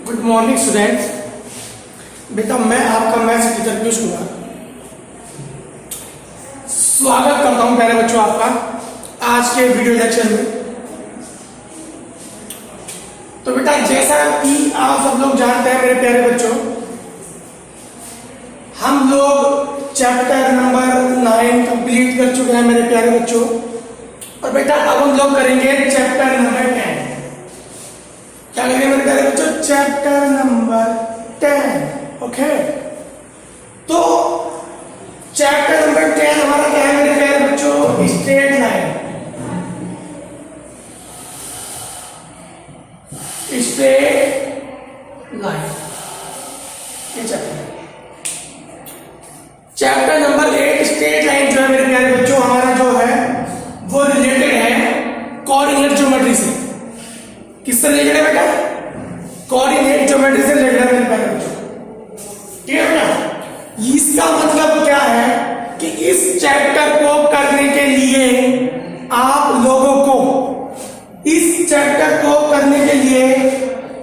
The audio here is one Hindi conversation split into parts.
Good morning students. बेटा मैं आपका मैथ्स टीचर पीयूष कुमार स्वागत करता हूं प्यारे बच्चों आपका आज के वीडियो लेक्चर में। तो बेटा जैसा कि आप सब लोग जानते हैं मेरे प्यारे बच्चों, हम लोग चैप्टर नंबर 9 कंप्लीट कर चुके हैं मेरे प्यारे बच्चों। और बेटा अब हम लोग करेंगे चैप्टर नंबर 10। क्या करेंगे मेरे प्यारे बच्चों? Chapter number 10। ओके, तो चैप्टर नंबर 10 हमारा क्या है मेरे प्यारे बच्चों? Straight line. स्ट्रेट लाइन ये चैप्टर नंबर 8 स्ट्रेट लाइन जो है मेरे प्यारे बच्चों हमारा जो है वो रिलेटेड है कोऑर्डिनेट ज्योमेट्री से। किससे रिलेटेड है बेटा? कोऑर्डिनेट ज्योमेट्री से रिलेटेड है मेरे प्यारे बच्चों। ठीक है बेटा, इसका मतलब क्या है कि इस चैप्टर को करने के लिए आप लोगों को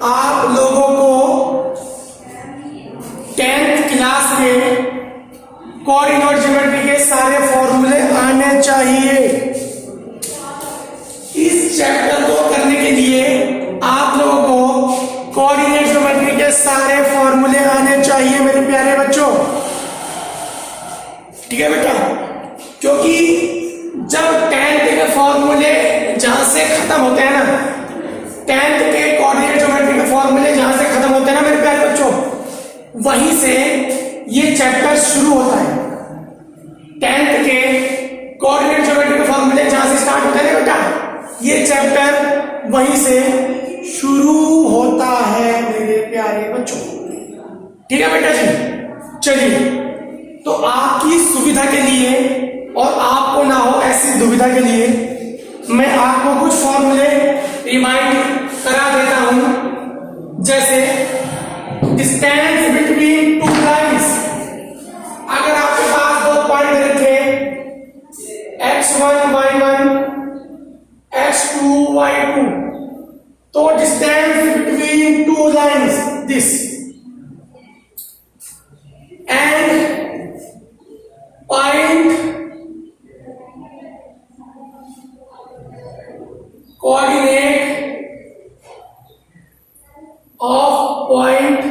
आप लोगों को 10th क्लास में कोऑर्डिनेट ज्योमेट्री के सारे फॉर्मूले आने चाहिए। इस चैप्टर को करने के लिए आप लोगों को कोऑर्डिनेट ज्योमेट्री के सारे फॉर्मूले आने चाहिए मेरे प्यारे बच्चों। ठीक है बेटा, क्योंकि जब 10th के फॉर्मूले जहां से खत्म होते हैं ना, 10th के कोऑर्डिनेट ज्योमेट्री के फॉर्मूले जहां से खत्म होते हैं ना मेरे प्यारे बच्चों, वहीं से ये चैप्टर शुरू होता है। 10th के कोऑर्डिनेट ज्योमेट्री के फॉर्मूले जहां से स्टार्ट होते हैं ना बेटा, ये चैप्टर वहीं से शुरू होता है मेरे प्यारे बच्चों। ठीक है बेटा जी, चलिए तो आपकी सुविधा के लिए और आपको ना हो ऐसी दुविधा के लिए मैं आपको कुछ फॉर्मूले रिमाइंड करा देता हूं। जैसे डिस्टेंस बिटवीन टू लाइंस, अगर आपके पास दो पॉइंट रखे x1 y1 x2 y2, तो distance between two lines this and point coordinate of point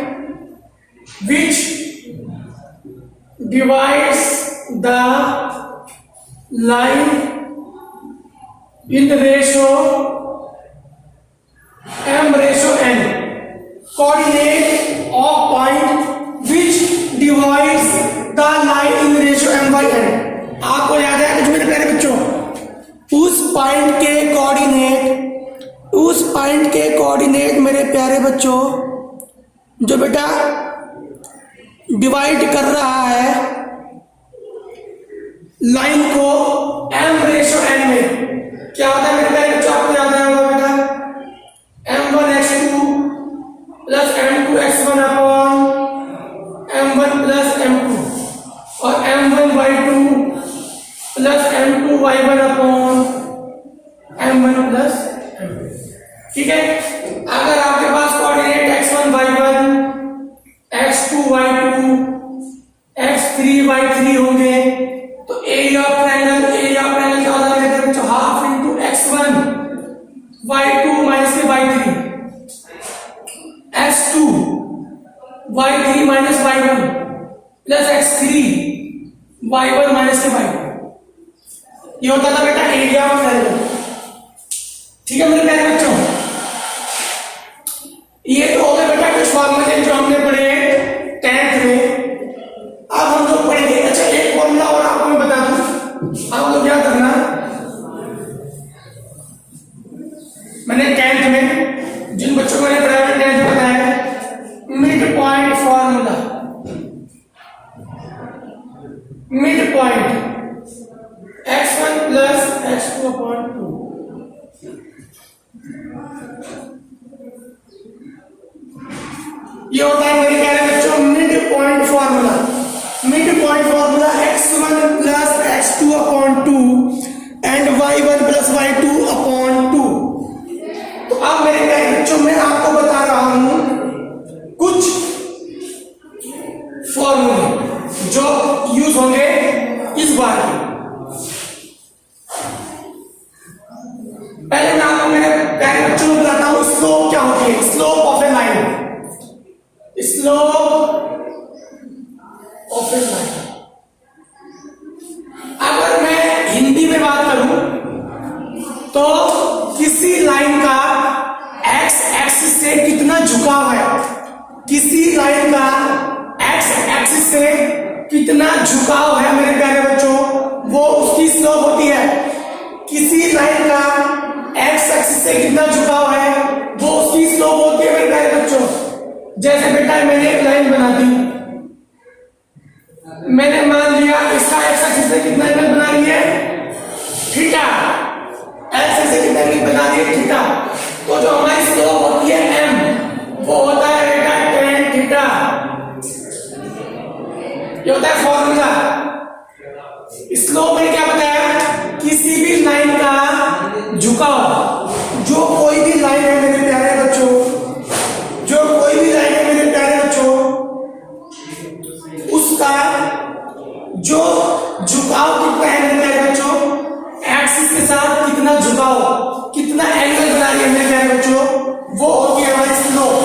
which divides the line in the ratio m/n. Coordinate of point which divides the line in the ratio m/n. आपको याद है कुछ मेरे प्यारे बच्चों? उस पॉइंट के कोऑर्डिनेट मेरे प्यारे बच्चों जो बेटा डिवाइड कर रहा है लाइन को m/n में, क्या होता है मेरे प्यारे बच्चों? आपको याद आएगा बेटा m1 x2 plus m2 x1 upon m1 plus m2 और m1 y2 plus m2 y1 upon m1 plus m2। ठीक है, अगर आपके पास coordinate x1 y1 x2 y2 x3 y3 होंगे तो एरिया ऑफ ट्रायंगल क्या होता है बच्चों? Half into x1 y2 minus के y3 x2 y3 minus y1 plus x3 y1 minus के y2। ये होता था बेटा एरिया ऑफ ट्रायंगल। ठीक है मेरे प्यारे बच्चों, ये तो हो गए बेटा कुछ फॉर्मूले जो हमने पढ़े 10th में। अब हम लोग पढ़ेंगे, अच्छा एक फॉर्मूला और आपको मैं बता दूं, आप लोग क्या करना, मैंने 10th में जिन बच्चों को मैंने प्राइवेट 10th में बताया mid point formula, mid point x1 plus x2 upon 2। ये होता है मेरे प्यारे बच्चों mid point formula. Mid point formula x1 plus x2 upon 2 and y1 plus y2 upon 2। तो बच्चों को बताता हूं स्लोप क्या होती है। Slope of A line, slope of A line. अगर मैं हिंदी में बात करूं तो किसी लाइन का एक्स एक्सिस से कितना झुकाव है, किसी लाइन का एक्स एक्सिस से कितना झुकाव है मेरे प्यारे बच्चों, वो उसकी स्लोप होती है। किसी लाइन का एक्स एक्सिस से कितना झुकाव है वो उसकी स्लोप होती है मेरे प्यारे बच्चों। जैसे बेटा मैंने एक लाइन बना दी, मैंने मान लिया इसका एक्स एक्सिस से कितना एंगल बना रही है थीटा, एक्स से कितना एंगल बना रही है थीटा, तो जो हमारी स्लोप होती है एम वो होता है बेटा tan थीटा। ये होता है फॉर्मूला। स्लोप में क्या बताया, किसी भी लाइन का झुकाव, जो कोई भी लाइन है मेरे प्यारे बच्चों, जो कोई भी लाइन है मेरे प्यारे बच्चों, उसका जो झुकाव कितना है मेरे प्यारे बच्चों, एक्सिस के साथ कितना झुकाव, कितना एंगल बना रही है मेरे प्यारे बच्चों, वो होती है हमारी स्लोप।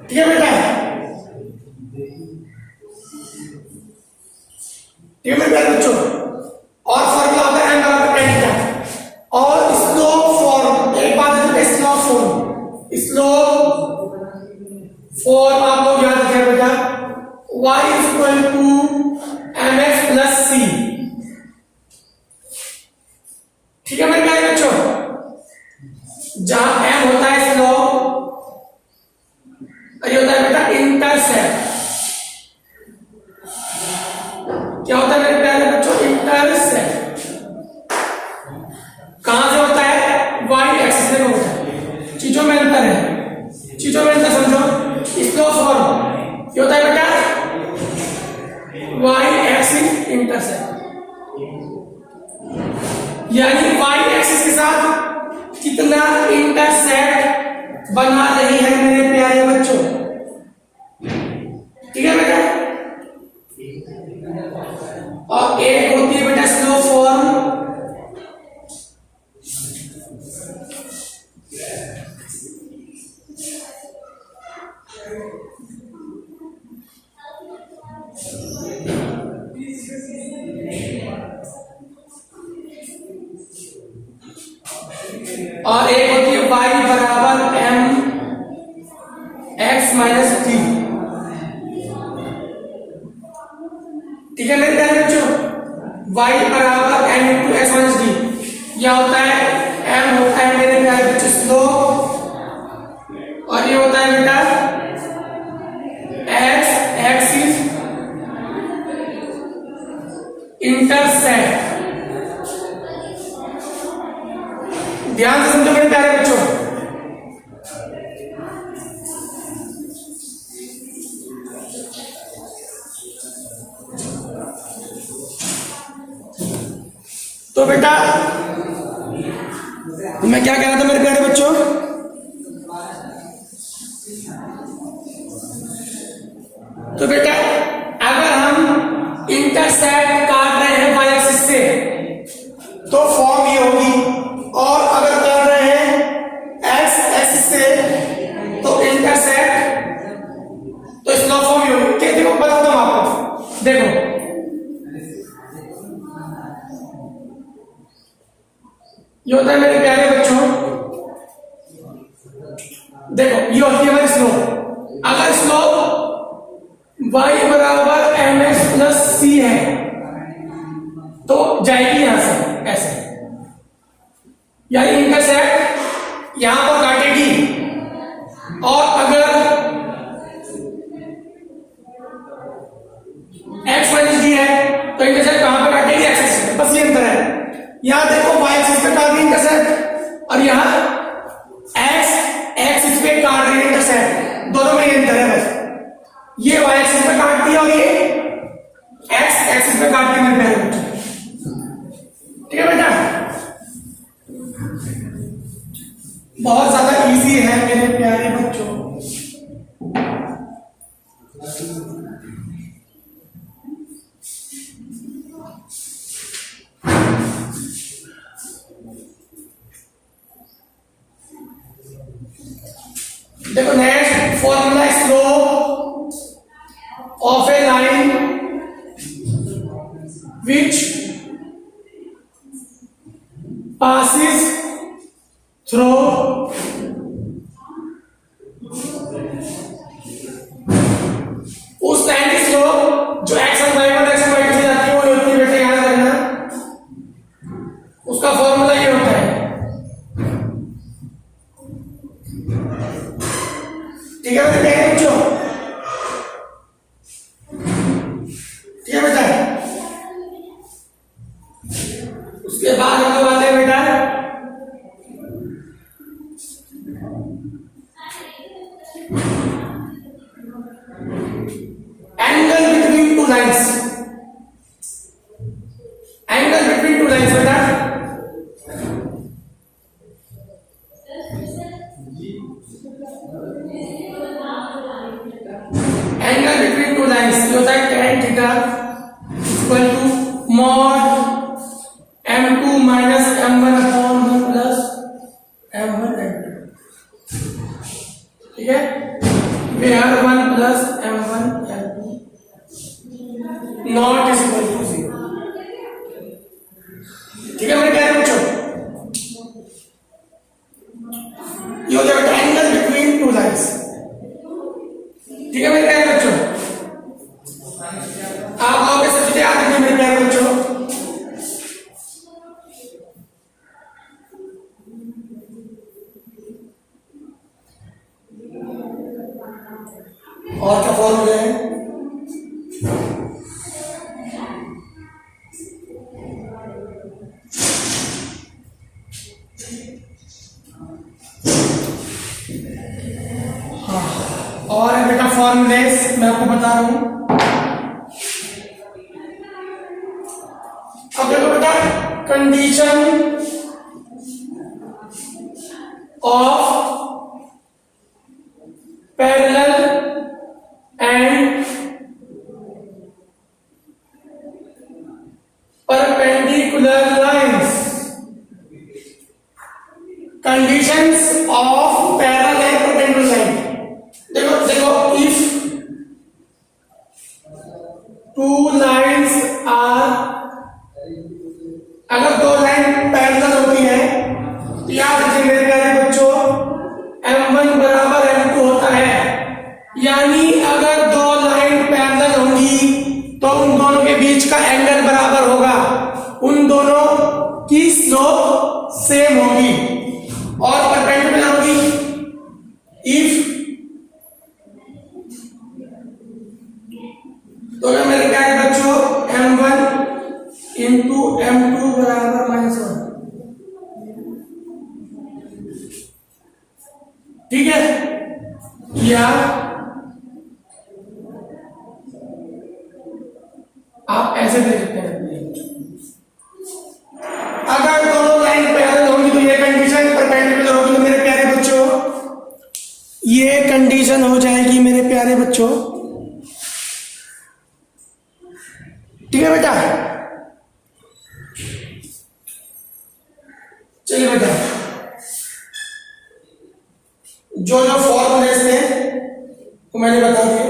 ठीक है बेटा, ठीक है मेरे प्यारे बच्चों। और फॉर्मूला होता है एंगल ऑफ tan थीटा। और स्लोप फॉर्म, एक बात है स्लोप फॉर्म, स्लोप फॉर्म आप लोग याद रखें बेटा, y is equal to mx plus c। ठीक है मेरे प्यारे बच्चों, जहां m होता है स्लोप और ये होता है बेटा इंटरसेप्ट। क्या होता है मेरे प्यारे बच्चों, इंटरसेप्ट। कहां से होता है, y एक्सिस से होता है। चीजों में अंतर है, चीजों में अंतर समझो। स्लोप फॉर्म ये होता है बेटा y एक्सिस इंटरसेप्ट, यानी y एक्सिस के साथ कितना इंटरसेप्ट बना रही है मेरे प्यारे बच्चों। ठीक है बेटा, और एक होती है बेटा स्लोप फॉर्म, और एक होती है y बराबर m x माइनस t। ठीक है मेरे प्यारे बच्चों, y बराबर m into x minus T. यह होता है m होता है मेरे प्यारे बच्चों स्लोप, और ये होता है बेटा x एक्सिस इंटरसेप्ट। ध्यान से समझो मेरे प्यारे बच्चों। तो बेटा मैं क्या कह रहा था मेरे प्यारे बच्चों, तो बेटा अगर हम इंटरसेप्ट काट रहे हैं y एक्सिस से तो फॉर्म ये होगी, और अगर कर रहे हैं x एक्सिस से तो इंटरसेप्ट, तो स्लोप फॉर्म ये होगी। क्या देखो बताता हूं आपको, देखो ये होता है मेरे प्यारे बच्चों, देखो ये होती है हमारी स्लोप। अगर स्लोप y बराबर mx प्लस c है तो जाएगी यहां से ऐसे, यानी इंटरसेप्ट यहां पर काटेगी, और अगर x माइनस डी है तो इंटरसेप्ट कहां पर काटेगी, x एक्सिस पे। बस ये अंतर है। यहां देखो y एक्सिस पे काट रही है इंटरसेप्ट, और यहां x एक्सिस पे काट रही है इंटरसेप्ट, दोनों में ये अंतर है। बस ये y एक्सिस पे काटती है और ये x एक्सिस पे काटती है मेरे प्यारे। ठीक है बेटा, बहुत ज्यादा इजी है मेरे प्यारे बच्चों। देखो next formula slope of A line which passes through उस लाइन की स्लोप जो x1 y1 x1 y2 से जाती है वो होती है बेटा, याद रखना उसका फॉर्मूला ये होता है। ठीक है बेटा, बच्चों ठीक है बेटा। उसके बाद हम लोग आते हैं बेटा angle between two lines. Angle between two lines बेटा, एंगल बिटवीन टू लाइंस ये होता है tan theta equal to mod m2 minus m1 upon 1 plus m1 m2। ठीक है, where 1 plus m1 m2 not is equal to 0। ठीक है मेरे प्यारे बच्चों, ये हो जाएगा एंगल बिटवीन टू लाइंस। ठीक है मेरे प्यारे बच्चों, आप लोग ये सब चीजें याद रखिए मेरे प्यारे बच्चों। और क्या फॉर्मूले हैं? और बेटा फॉर्मूलेस मैं आपको बता रहा हूं। अब देखो बेटा, condition of parallel and perpendicular lines. Conditions of parallel and perpendicular line. देखो देखो, इफ टू लाइंस आर, अगर दो लाइन पैरेलल होती है तो याद रखिए मेरे प्यारे बच्चों, m1 बराबर m2 होता है। यानी अगर दो लाइन पैरेलल होंगी तो उन दोनों के बीच का एंगल बराबर होगा, उन दोनों की स्लोप सेम होगी और परपेंडिकुलर होगी। इफ तो मेरे प्यारे बच्चों m1 इंटू m2 बराबर -1। ठीक है, या आप ऐसे दे सकते हैं। अगर दोनों लाइन पैरेलल होंगी तो ये कंडीशन परपेंडिकुलर होगी तो मेरे प्यारे बच्चों ये कंडीशन हो जाएगी मेरे प्यारे बच्चों। ठीक है बेटा, चलिए बेटा, जो जो फॉर्मूलेस थे वो मैंने बता दिए।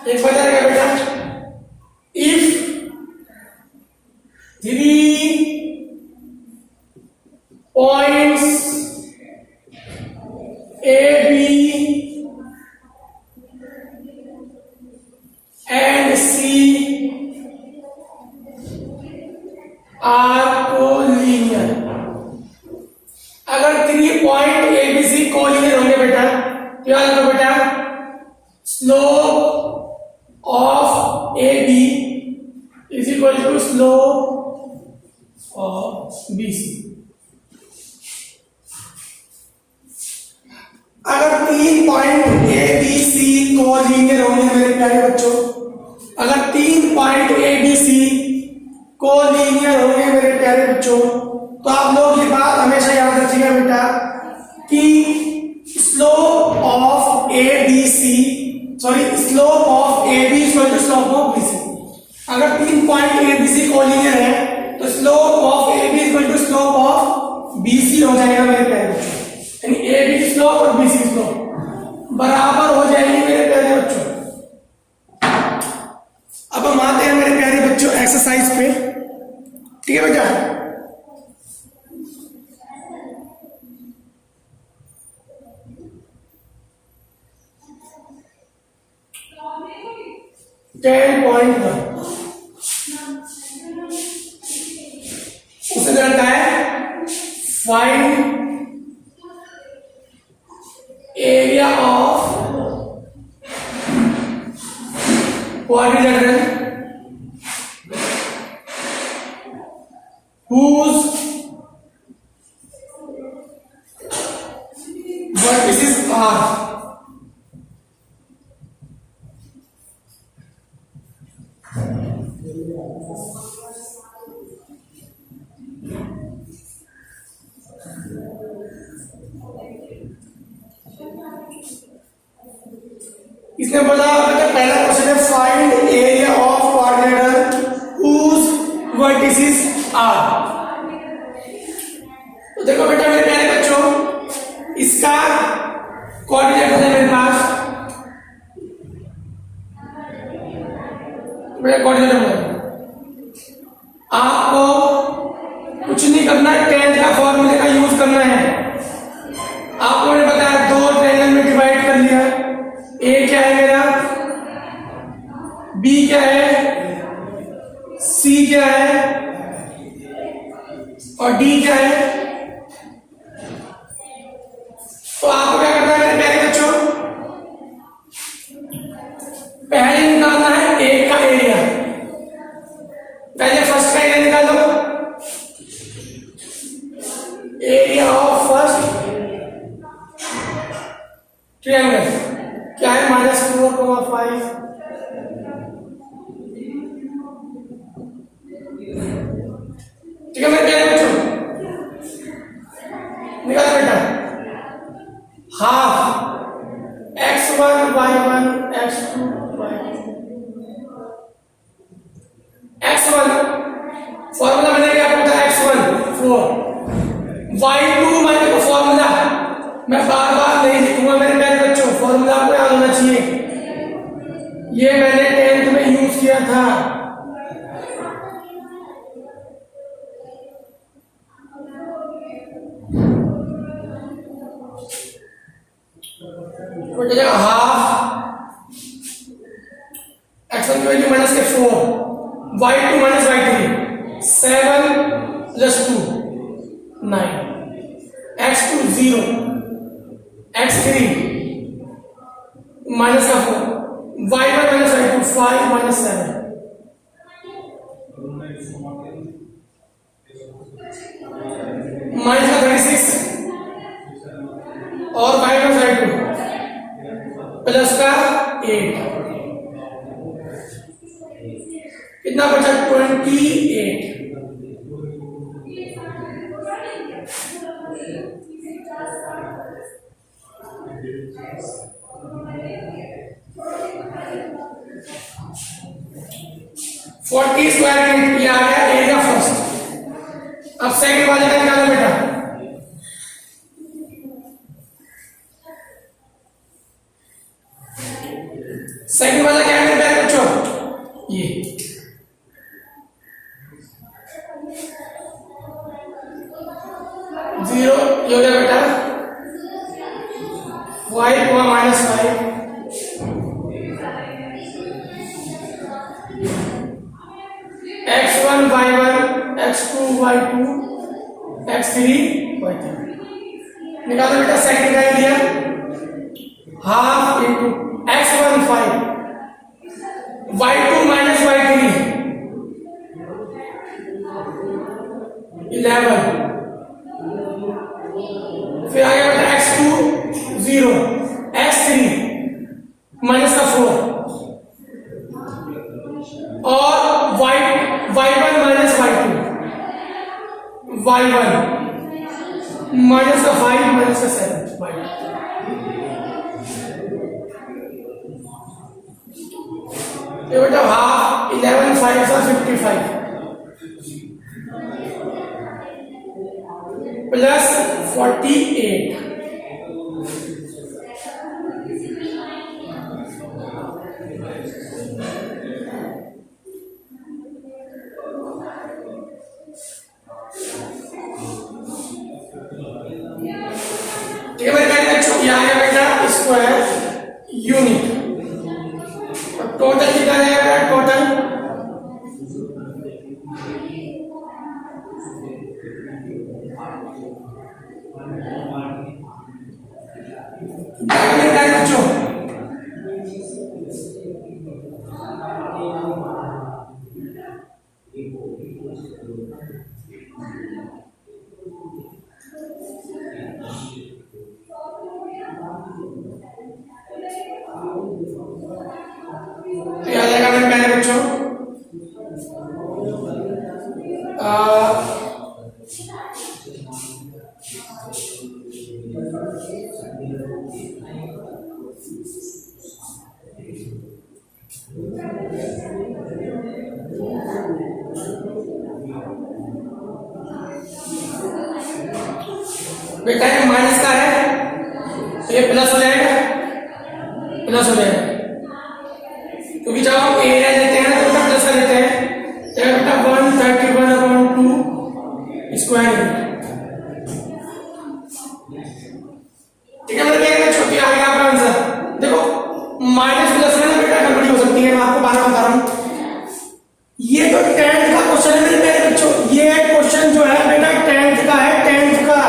एक बता रहेगा बेटा, if 3 points A, B and C are collinear। अगर 3 point A B C collinear होंगे बेटा तो याद रखो बेटा, slope of A B is equal to slope of B C. अगर 3 point A B C collinear होंगे मेरे प्यारे बच्चों, अगर 3 point A B C collinear होंगे मेरे प्यारे बच्चों, तो आप लोग ये बात हमेशा याद रखिएगा बेटा कि slope of A B C, sorry slope of A B equal to slope of B C. अगर 3 point A B C collinear है तो slope of A B equal to slope of B C हो जाएगा मेरे प्यारे बच्चों, यानी ए बी की स्लोप और बी सी की स्लोप बराबर हो जाएगी मेरे प्यारे बच्चों। अब हम आते हैं मेरे प्यारे बच्चों एक्सरसाइज पे, ठीक है बेटा। उसने करता है find area of quadrilateral whose vertices are इसने बोला पहला क्वेश्चन है find area of quadrilateral whose vertices are। तो देखो बेटा मेरे प्यारे बच्चों, इसका क्वाड्रिलेटरल है मेरे पास, मेरा क्वाड्रिलेटरल। आपको कुछ नहीं करना, टेन का फॉर्मूले का यूज करना है। आपको मैंने बताया 2 ट्रायंगल में डिवाइड कर लिया, ए क्या है मेरा, बी क्या है, सी क्या है और डी क्या है। तो आपको क्या करना है मेरे प्यारे बच्चों, पहले निकालना है ए का एरिया। पहले फर्स्ट का एरिया निकालो, एरिया ऑफ फर्स्ट ट्रायंगल क्या है, -4,5। ठीक है मेरे प्यारे बच्चों, निकालो बेटा। Half x1 y1 x2 y2। x1 formula मैंने क्या पता है, x1 4, y2 मैंने को फॉर्मूला मैं बार बार नहीं लिखूंगा मेरे प्यारे बच्चों, फॉर्मूला आपको याद होना चाहिए, ये मैंने 10th में यूज किया था। हाफ x1 की value -4, y2 -y3, 7 + 2 9, x2 0, x3 -4, y1 -y2 5 -7, -36 और y1 y2 प्लस का 8, कितना बचा 28। फोर्टी स्क्वायर फीट आ गया एरिया फर्स्ट। अब सेकंड वाले का निकालो बेटा, सेकंड वाला क्या है मेरे बच्चों, ये जीरो ये हो गया बेटा, y को -5, x1 y1 x2 y2 x3 y3। निकालो बेटा सेकंड का area, half into x1 5, y2 y3 11, फिर आ गया बेटा x2 0, x3 -4 और y1 y2 y1 -5 -7 y। ये बेटा हाफ 11 5 55 प्लस 48 ठीक है मेरे बच्चों, ये आ गया बेटा स्क्वायर यूनिट। और टोटल कितना रहेगा टोटल बच्चों याद आएगा मेरे प्यारे बच्चों, बेटा ये माइनस का है तो ये प्लस हो जाएगा, प्लस हो जाएगा क्योंकि जब आप एरिया लेते हैं तो बेटा प्लस का लेते हैं। तो बेटा 131/2 स्क्वायर। ठीक है मेरे प्यारे बच्चों, आ गया आपका आंसर। देखो माइनस प्लस में ना बेटा गड़बड़ी हो सकती है, मैं आपको बार बार बता रहा हूं। ये तो 10th का क्वेश्चन है मेरे प्यारे बच्चों, ये क्वेश्चन जो है बेटा 10th का है, 10th का।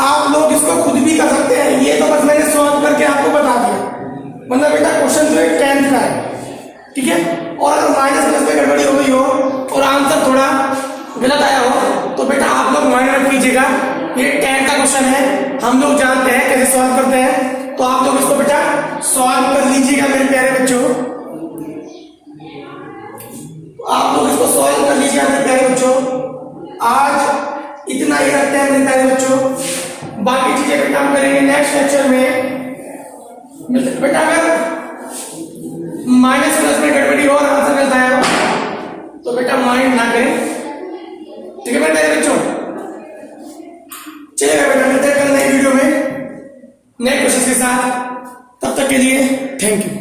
आप लोग इसको खुद भी कर सकते हैं, ये तो बस मैंने सॉल्व करके आपको बता दिया, मतलब बेटा क्वेश्चन जो है 10th का है। ठीक है, और अगर माइनस प्लस में गड़बड़ी हो गई हो और आंसर थोड़ा गलत आया हो तो बेटा आप लोग माइंड रख लीजिएगा, ये 10th का क्वेश्चन है, हम लोग जानते हैं कैसे सॉल्व करते हैं, तो आप लोग इसको बेटा सॉल्व कर लीजिएगा मेरे प्यारे बच्चों। आप लोग इसको सॉल्व कर लीजिएगा मेरे प्यारे बच्चों। आज इतना ही रखते हैं मेरे प्यारे बच्चों, बाकी चीजें बेटा हम करेंगे नेक्स्ट लेक्चर में। बेटा अगर माइनस प्लस में गड़बड़ी हो और आंसर गलत आया हो तो बेटा माइंड ना करें। ठीक है मेरे प्यारे बच्चों, चलेगा बेटा, मिलते हैं कल नई वीडियो में नए क्वेश्चन के साथ। तब तक के लिए थैंक यू।